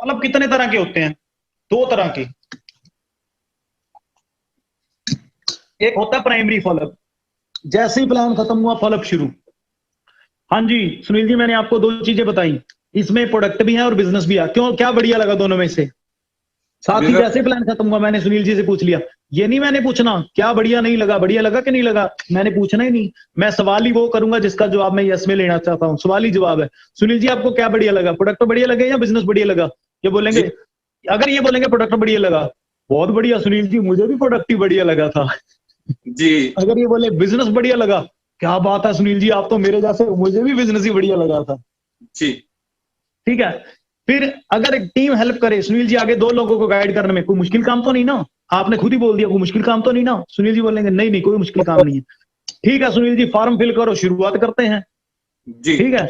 Follow up कितने तरह के होते हैं? दो तरह के। एक होता है प्राइमरी फॉलोअप, जैसे ही प्लान खत्म हुआ फॉलोअप शुरू। हाँ जी सुनील जी, मैंने आपको दो चीजें बताई, इसमें प्रोडक्ट भी है और बिजनेस भी है। क्यों, क्या बढ़िया लगा दोनों में से? साथ ही बिजनेस। जैसे प्लान खत्म हुआ मैंने सुनील जी से पूछ लिया। ये नहीं मैंने पूछना क्या बढ़िया नहीं लगा, बढ़िया लगा कि नहीं लगा, मैंने पूछना ही नहीं। मैं सवाल ही वो करूंगा जिसका जवाब मैं यस में लेना चाहता हूँ। सवाल ही जवाब है। सुनील जी आपको क्या बढ़िया लगा, प्रोडक्ट बढ़िया लगे या बिजनेस बढ़िया लगा? ये जी बोलेंगे, अगर ये बोलेंगे प्रोडक्ट बढ़िया लगा, बहुत बढ़िया सुनील जी, मुझे भी प्रोडक्ट ही बढ़िया लगा था। जी अगर ये बोले बिजनेस बढ़िया लगा, क्या बात है सुनील जी, आप तो मेरे जैसे, मुझे भी बिजनेस ही बढ़िया लगा था। जी। ठीक है। फिर अगर एक टीम हेल्प करे सुनील जी, आगे दो लोगों को गाइड करने में कोई मुश्किल काम तो नहीं ना? आपने खुद ही बोल दिया कोई मुश्किल काम तो नहीं ना? सुनील जी बोलेंगे नहीं नहीं कोई मुश्किल काम नहीं है। ठीक है सुनील जी, फॉर्म फिल करो, शुरुआत करते हैं। जी ठीक है।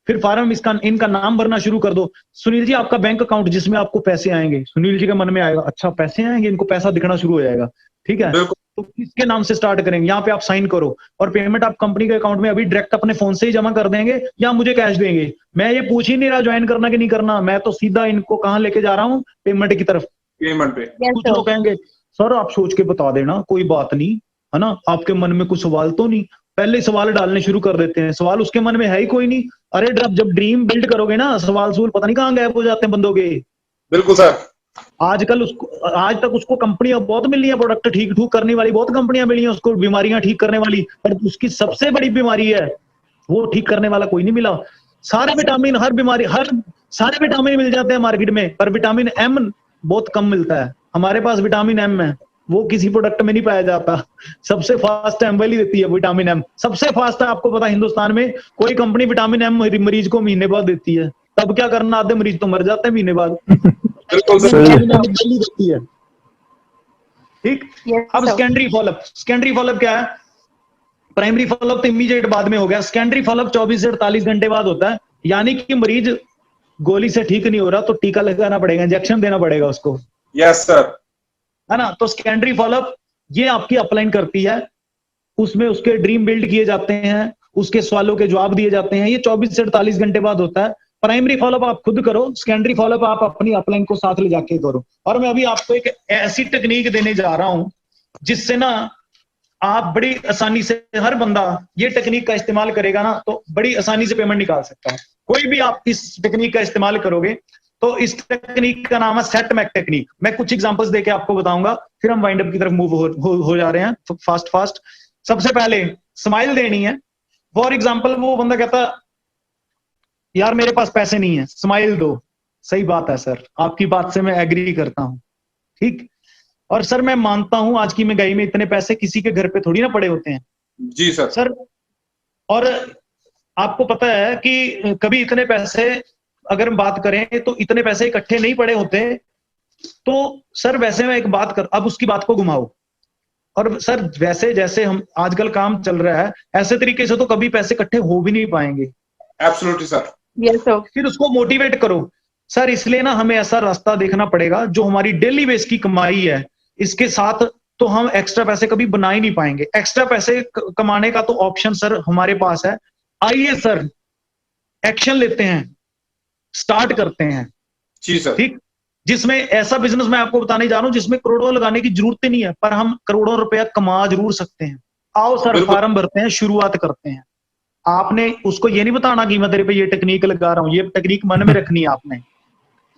फिर फॉर्म इसका इनका नाम भरना शुरू कर दो। सुनील जी आपका बैंक अकाउंट जिसमें आपको पैसे आएंगे, सुनील जी के मन में आएगा अच्छा पैसे आएंगे, इनको पैसा दिखना शुरू हो जाएगा। ठीक है। बिल्कुल। तो किसके नाम से स्टार्ट करेंगे, यहाँ पे आप साइन करो, और पेमेंट आप कंपनी के अकाउंट में अभी डायरेक्ट अपने फोन से ही जमा कर देंगे या मुझे कैश देंगे। मैं ये पूछ ही नहीं रहा ज्वाइन करना कि नहीं करना, मैं तो सीधा इनको कहाँ लेके जा रहा हूँ, पेमेंट की तरफ। पेमेंट पे। कुछ लोग कहेंगे सर आप सोच के बता देना, कोई बात नहीं, है ना, आपके मन में कुछ सवाल तो नहीं? पहले सवाल डालने शुरू कर देते हैं, सवाल उसके मन में है ही कोई नहीं। अरे जब ड्रीम बिल्ड करोगे ना, सवाल सूल पता नहीं कहाँ गायब हो जाते हैं बंदों के। बिल्कुल सर। आजकल उसको, आज तक उसको कंपनियां बहुत मिली है, प्रोडक्ट ठीक ठूक करने वाली बहुत कंपनियां मिली हैं उसको, बीमारियां ठीक करने वाली, पर उसकी सबसे बड़ी बीमारी है वो ठीक करने वाला कोई नहीं मिला। सारे विटामिन, हर बीमारी, हर सारे विटामिन मिल जाते हैं मार्केट में, पर विटामिन एम बहुत कम मिलता है। हमारे पास विटामिन एम है, वो किसी प्रोडक्ट में नहीं पाया जाता। सबसे फास्ट एम वाली देती है विटामिन एम, सबसे फास्ट है। आपको पता है हिंदुस्तान में कोई कंपनी विटामिन एम मरीज को महीने बाद देती है, तब क्या करना, आधे मरीज तो मर जाते हैं महीने बाद। बिल्कुल सर। विटामिन एम जल्दी देती है। ठीक। Yes, अब sir. Secondary follow up, secondary follow up क्या है? प्राइमरी फॉलोअप तो इमीडिएट बाद में हो गया, सेकेंडरी फॉलोअप 24 से 48 घंटे बाद होता है। यानी कि मरीज गोली से ठीक नहीं हो रहा तो टीका लगाना पड़ेगा, इंजेक्शन देना पड़ेगा उसको, यस सर। है ना। तो सेकेंडरी फॉलोअप ये आपकी अपलाइन करती है, उसमें उसके ड्रीम बिल्ड किए जाते हैं, उसके सवालों के जवाब दिए जाते हैं। ये 24 से 48 घंटे बाद होता है। प्राइमरी फॉलोअप आप खुद करो, सेकेंडरी फॉलोअप आप अपनी अपलाइन को साथ ले जाके करो। और मैं अभी आपको एक ऐसी टेक्निक देने जा रहा हूं जिससे ना आप बड़ी आसानी से, हर बंदा ये टेक्निक का इस्तेमाल करेगा ना तो बड़ी आसानी से पेमेंट निकाल सकता है। कोई भी आप इस टेक्निक का इस्तेमाल करोगे तो इस टेक्निक का नाम है सेट मैक टेक्निक। मैं कुछ एग्जांपल्स देके आपको बताऊंगा, फिर हम वाइंड अप की तरफ मूव हो जा रहे हैं फास्ट फास्ट। सबसे पहले स्माइल देनी है। फॉर एग्जाम्पल वो बंदा कहता यार मेरे पास पैसे नहीं है, स्माइल दो। सही बात है सर, आपकी बात से मैं एग्री करता हूं। ठीक। और सर मैं मानता हूं आज की महंगाई में इतने पैसे किसी के घर पे थोड़ी ना पड़े होते हैं जी सर। सर। और आपको पता है कि कभी इतने पैसे, अगर हम बात करें तो इतने पैसे इकट्ठे नहीं पड़े होते। तो सर वैसे मैं एक बात कर, अब उसकी बात को घुमाओ, और सर वैसे जैसे हम आजकल काम चल रहा है ऐसे तरीके से तो कभी पैसे इकट्ठे हो भी नहीं पाएंगे। Absolutely sir. Yes, sir. फिर उसको मोटिवेट करो सर, इसलिए ना हमें ऐसा रास्ता देखना पड़ेगा जो हमारी डेली बेस की कमाई है, इसके साथ तो हम एक्स्ट्रा पैसे कभी बना ही नहीं पाएंगे। एक्स्ट्रा पैसे कमाने का तो ऑप्शन सर हमारे पास है। आइए सर एक्शन लेते हैं, स्टार्ट करते हैं। जी सर। ठीक। जिसमें ऐसा बिजनेस मैं आपको बताने जा रहा हूं जिसमें करोड़ों लगाने की जरूरत ही नहीं है, पर हम करोड़ों रुपया कमा जरूर सकते हैं। आओ सर बिल्कुल। फॉर्म भरते हैं, शुरुआत करते हैं। आपने उसको ये नहीं बताना कि मैं तेरे पे ये टेक्निक लगा रहा हूं, ये टेक्निक मन में रखनी है आपने।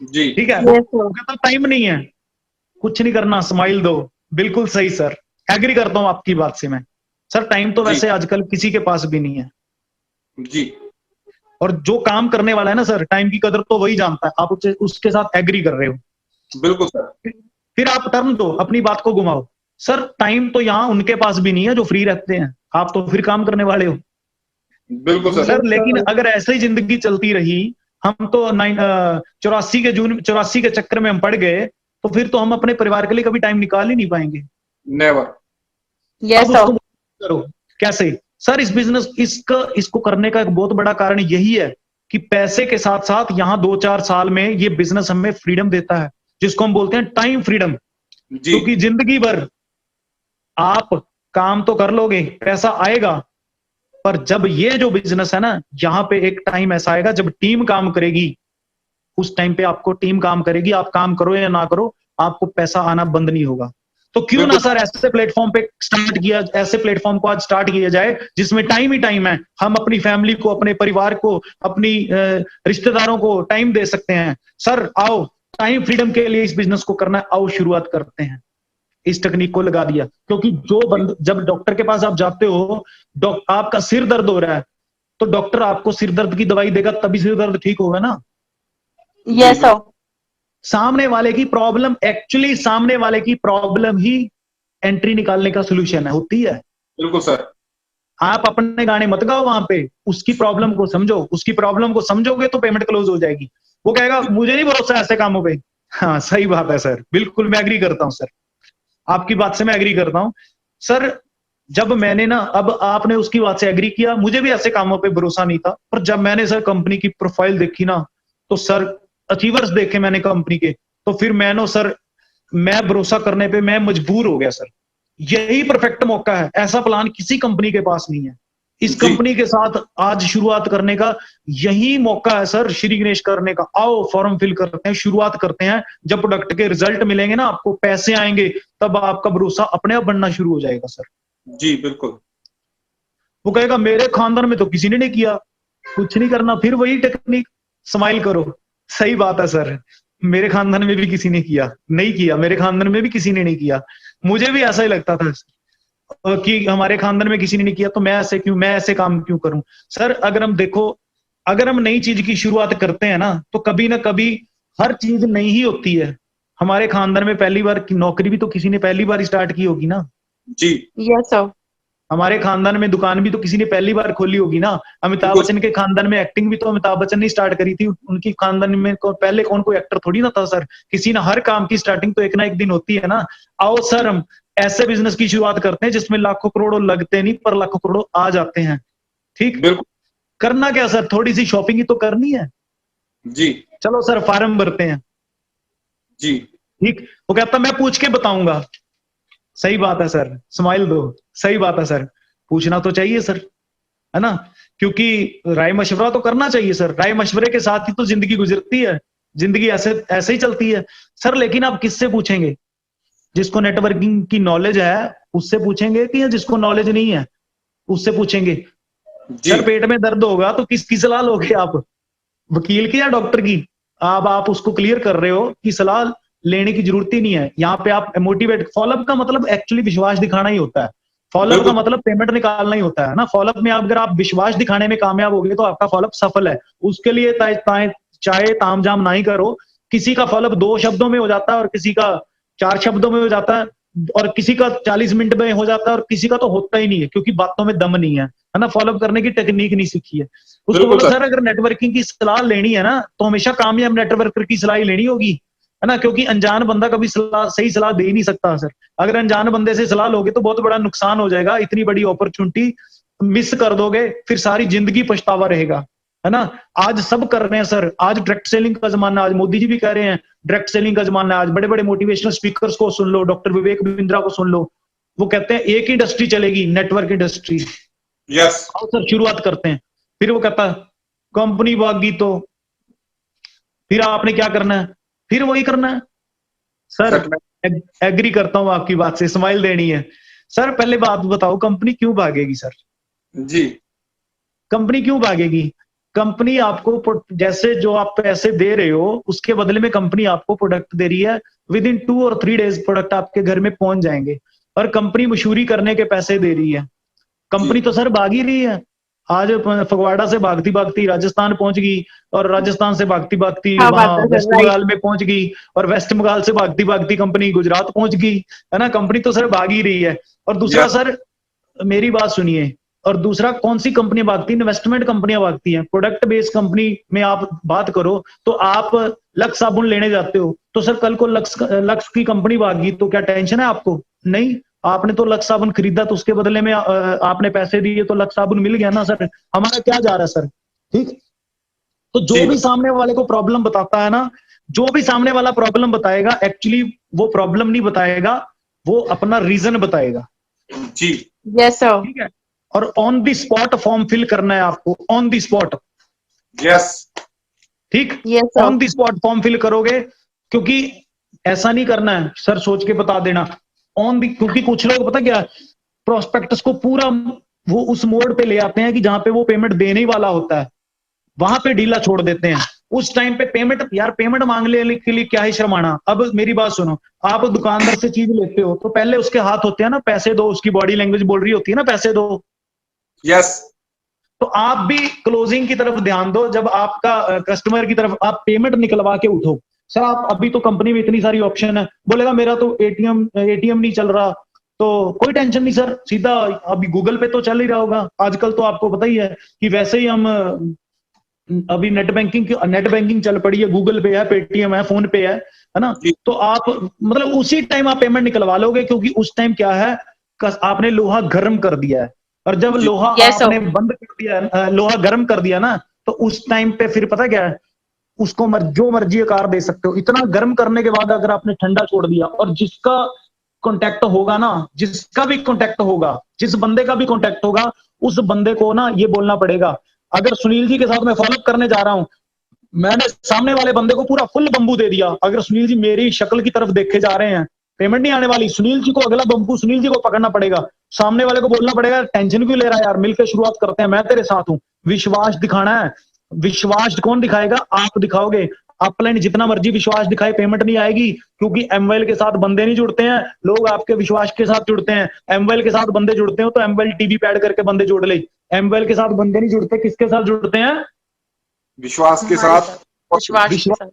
जी। ठीक है। Yes, sir. वो कहता टाइम नहीं है, कुछ नहीं करना, स्माइल दो। बिल्कुल सही सर, एग्री करता हूं आपकी बात से मैं। सर टाइम तो जी। वैसे आजकल किसी के पास भी नहीं है, जी। और जो काम करने वाला है ना सर, टाइम की कदर तो वही जानता है। आप उसके साथ एग्री कर रहे हो। बिल्कुल सर। फिर आप टर्न दो, अपनी बात को घुमाओ। सर टाइम तो यहाँ उनके पास भी नहीं है जो फ्री रहते हैं, आप तो फिर काम करने वाले हो बिल्कुल सर। सर। लेकिन अगर ऐसे ही जिंदगी चलती रही, हम तो 84 के चक्कर में हम पड़ गए, तो फिर तो हम अपने परिवार के लिए कभी टाइम निकाल ही नहीं पाएंगे। नेवर। Yes, अब sir. उसको करो। कैसे सर? इस बिजनेस इसको करने का एक बहुत बड़ा कारण यही है कि पैसे के साथ साथ यहाँ 2-4 साल में ये बिजनेस हमें फ्रीडम देता है, जिसको हम बोलते हैं टाइम फ्रीडम। जी। क्योंकि जिंदगी भर आप काम तो कर लोगे, पैसा आएगा, पर जब ये जो बिजनेस है ना, यहाँ पे एक टाइम ऐसा आएगा जब टीम काम करेगी उस टाइम पे आपको टीम काम करेगी, आप काम करो या ना करो, आपको पैसा आना बंद नहीं होगा। तो क्यों ना सर ऐसे प्लेटफॉर्म पे स्टार्ट किया, ऐसे प्लेटफॉर्म को आज स्टार्ट किया जाए जिसमें टाइम ही टाइम है, हम अपनी फैमिली को, अपने परिवार को, अपनी रिश्तेदारों को टाइम दे सकते हैं। सर आओ, टाइम फ्रीडम के लिए इस बिजनेस को करना है, आओ शुरुआत करते हैं। इस टेक्निक को लगा दिया, क्योंकि जब डॉक्टर के पास आप जाते हो, आपका सिर दर्द हो रहा है, तो डॉक्टर आपको सिर दर्द की दवाई देगा, तभी सिर दर्द ठीक होगा ना। Yes sir. सामने वाले की प्रॉब्लम, एक्चुअली सामने वाले की प्रॉब्लम ही एंट्री निकालने का सोल्यूशन है, होती है। बिल्कुल सर। आप अपने गाने मत गाओ, वहां पे उसकी प्रॉब्लम को समझो, उसकी प्रॉब्लम को समझोगे तो पेमेंट क्लोज हो जाएगी। वो कहेगा मुझे नहीं भरोसा ऐसे कामों पे। हाँ सही बात है सर, बिल्कुल मैं एग्री करता हूं सर, आपकी बात से मैं एग्री करता हूं सर। जब मैंने ना, अब आपने उसकी बात से एग्री किया, मुझे भी ऐसे कामों पे भरोसा नहीं था, पर जब मैंने सर कंपनी की प्रोफाइल देखी ना, तो सर अचीवर्स देखे मैंने कंपनी के, तो फिर मैं भरोसा करने पे मैं मजबूर हो गया सर। यही परफेक्ट मौका है, ऐसा प्लान किसी कंपनी के पास नहीं है। इस कंपनी के साथ आज शुरुआत करने का यही मौका है सर, श्री गणेश करने का। आओ फॉर्म फिल करते हैं, शुरुआत करते हैं। जब प्रोडक्ट के रिजल्ट मिलेंगे ना, आपको पैसे आएंगे, तब आपका भरोसा अपने आप बनना शुरू हो जाएगा सर। जी बिल्कुल। वो कहेगा मेरे खानदान में तो किसी ने नहीं किया, कुछ नहीं करना, फिर वही टेक्निक, स्माइल करो। सही बात है सर, मेरे खानदान में भी किसी ने किया नहीं किया, मेरे खानदान में भी किसी ने नहीं किया। मुझे भी ऐसा ही लगता था कि हमारे खानदान में किसी ने नहीं किया, तो मैं ऐसे काम क्यों करूं। सर अगर हम देखो, अगर हम नई चीज की शुरुआत करते हैं ना, तो कभी ना कभी हर चीज नई ही होती है। हमारे खानदान में पहली बार की नौकरी भी तो किसी ने पहली बार स्टार्ट की होगी ना। जी यस सर। हमारे खानदान में दुकान भी तो किसी ने पहली बार खोली होगी ना। अमिताभ बच्चन के खानदान में एक्टिंग भी तो अमिताभ बच्चन ने स्टार्ट करी थी, उनकी खानदान में पहले कौन कोई एक्टर थोड़ी ना था सर। किसी ना, हर काम की स्टार्टिंग तो एक ना एक दिन होती है ना। आओ सर हम ऐसे बिजनेस की शुरुआत करते हैं जिसमें लाखों करोड़ों लगते नहीं, पर लाखों करोड़ों आ जाते हैं। ठीक, बिल्कुल। करना क्या सर, थोड़ी सी शॉपिंग ही तो करनी है। जी चलो सर फॉर्म भरते हैं। जी ठीक, वो कहता मैं पूछ के बताऊंगा। सही बात है सर, स्माइल दो। सही बात है सर, पूछना तो चाहिए सर, है ना, क्योंकि राय मशवरा तो करना चाहिए सर। राय मशवरे के साथ ही तो जिंदगी गुजरती है, जिंदगी ऐसे ही चलती है सर। लेकिन आप किससे पूछेंगे? जिसको नेटवर्किंग की नॉलेज है उससे पूछेंगे, कि या जिसको नॉलेज नहीं है उससे पूछेंगे? सर पेट में दर्द होगा तो किसकी सलाह लोगे आप? वकील की या डॉक्टर की? आप उसको क्लियर कर रहे हो कि सलाह लेने की जरूरत ही नहीं है। यहाँ पे आप मोटिवेट, फॉलोअप का मतलब एक्चुअली विश्वास दिखाना ही होता है। फॉलोअप का मतलब पेमेंट निकालना ही होता है ना। फॉलोअप में अगर आप विश्वास दिखाने में कामयाब हो गए तो आपका फॉलोअप सफल है। उसके लिए चाहे तामझाम ना ही करो। किसी का फॉलोअप 2 शब्दों में हो जाता है और किसी का 4 शब्दों में हो जाता है, और किसी का 40 मिनट में हो जाता है, और किसी का तो होता ही नहीं है, क्योंकि बातों में दम नहीं है ना। फॉलोअप करने की टेक्निक नहीं सीखी है। उसको बोलो सर अगर नेटवर्किंग की सलाह लेनी है ना, तो हमेशा कामयाब नेटवर्कर की सलाह लेनी होगी, है ना, क्योंकि अनजान बंदा कभी सही सलाह दे ही नहीं सकता सर। अगर अनजान बंदे से सलाह लोगे तो बहुत बड़ा नुकसान हो जाएगा। इतनी बड़ी अपॉर्चुनिटी मिस कर दोगे, फिर सारी जिंदगी पछतावा रहेगा, है ना। आज सब कर रहे हैं सर, आज डायरेक्ट सेलिंग का जमाना, आज मोदी जी भी कह रहे हैं डायरेक्ट सेलिंग का जमाना है। आज बड़े बड़े मोटिवेशनल स्पीकर्स को सुन लो, डॉक्टर विवेक बिंद्रा को सुन लो, वो कहते हैं एक इंडस्ट्री चलेगी, नेटवर्क इंडस्ट्री। यस। आओ सर शुरुआत करते हैं। फिर वो कहता है कंपनी भागी तो फिर आपने क्या करना है? फिर वही करना है सर। एग्री करता हूं आपकी बात से, स्माइल देनी है सर। पहले बात बताओ, कंपनी क्यों भागेगी सर? जी, कंपनी क्यों भागेगी? कंपनी आपको जैसे जो आप पैसे दे रहे हो उसके बदले में कंपनी आपको प्रोडक्ट दे रही है। विद इन 2 और 3 डेज प्रोडक्ट आपके घर में पहुंच जाएंगे, और कंपनी मशहूरी करने के पैसे दे रही है। कंपनी तो सर भाग ही रही है। आज फगवाड़ा से भागती भागती राजस्थान पहुंच गई, और राजस्थान से भागती भागती वहां वेस्ट बंगाल में पहुंच गई, और वेस्ट बंगाल से भागती भागती कंपनी गुजरात पहुंच गई, है ना। कंपनी तो सर भाग ही रही है। और दूसरा सर मेरी बात सुनिए, और दूसरा कौन सी कंपनी भागती है? इन्वेस्टमेंट कंपनियां भागती हैं। प्रोडक्ट बेस्ड कंपनी में आप बात करो तो आप लक्स साबुन लेने जाते हो, तो सर कल को लक्स की कंपनी भागी तो क्या टेंशन है आपको? नहीं, आपने तो लक्स साबुन खरीदा तो उसके बदले में आपने पैसे दिए तो लक्स साबुन मिल गया ना सर। हमारा क्या जा रहा है सर? ठीक, तो जो भी सामने वाले को प्रॉब्लम बताता है ना, जो भी सामने वाला प्रॉब्लम बताएगा, एक्चुअली वो प्रॉब्लम नहीं बताएगा, वो अपना रीजन बताएगा। जी यस सर। ठीक है, और on the spot form fill करना है आपको, ऑन द स्पॉट। यस। ठीक, Yes, sir. On the spot form fill करोगे, क्योंकि ऐसा नहीं करना है सर सोच के बता देना ऑन दी, क्योंकि कुछ लोग पता क्या प्रोस्पेक्टस को पूरा वो उस मोड पे ले आते हैं कि जहां पे वो पेमेंट देने ही वाला होता है, वहां पे ढीला छोड़ देते हैं। उस टाइम पे पेमेंट, यार पेमेंट मांगने के लिए क्या ही शर्माना। अब मेरी बात सुनो, आप दुकानदार से चीज लेते हो तो पहले उसके हाथ होते हैं ना, पैसे दो, उसकी बॉडी लैंग्वेज बोल रही होती है ना पैसे दो। यस, तो आप भी क्लोजिंग की तरफ ध्यान दो, जब आपका कस्टमर की तरफ आप पेमेंट निकलवा के उठो। सर आप अभी तो कंपनी में इतनी सारी ऑप्शन है, बोलेगा मेरा तो एटीएम नहीं चल रहा, तो कोई टेंशन नहीं सर, सीधा अभी गूगल पे तो चल ही रहा होगा आजकल, तो आपको पता ही है कि वैसे ही हम अभी नेट बैंकिंग चल पड़ी है, गूगल पे है, पेटीएम है, फोन पे है ना। तो आप मतलब उसी टाइम आप पेमेंट निकलवा लोगे, क्योंकि उस टाइम क्या है आपने लोहा गर्म कर दिया है, और जब लोहा Yes, आपने बंद कर दिया, लोहा गर्म कर दिया ना, तो उस टाइम पे फिर पता क्या है, उसको जो मर्जी आकार दे सकते हो। इतना गर्म करने के बाद अगर आपने ठंडा छोड़ दिया, और जिसका कांटेक्ट होगा ना, जिसका भी कांटेक्ट होगा, जिस बंदे का भी कांटेक्ट होगा, उस बंदे को ना ये बोलना पड़ेगा, अगर सुनील जी के साथ मैं फॉलोअप करने जा रहा हूं, मैंने सामने वाले बंदे को पूरा फुल बंबू दे दिया, अगर सुनील जी मेरी शक्ल की तरफ देखे जा रहे हैं, पेमेंट नहीं आने वाली, सुनील जी को अगला बंबू सुनील जी को पकड़ना पड़ेगा, सामने वाले को बोलना पड़ेगा टेंशन क्यों ले रहा है यार, मिलकर शुरुआत करते हैं, मैं तेरे साथ हूं। विश्वास दिखाना है। विश्वास कौन दिखाएगा? आप दिखाओगे। अपलाइन जितना मर्जी विश्वास दिखाए, पेमेंट नहीं आएगी, क्योंकि एमवेल के साथ बंदे नहीं जुड़ते हैं, लोग आपके विश्वास के साथ जुड़ते हैं। एमवेल के साथ बंदे जुड़ते हो तो एमवेल टीवी पैड करके बंदे जोड़ ले। एमवेल के साथ बंदे नहीं जुड़ते, किसके साथ जुड़ते हैं? विश्वास के साथ, विश्वास के साथ।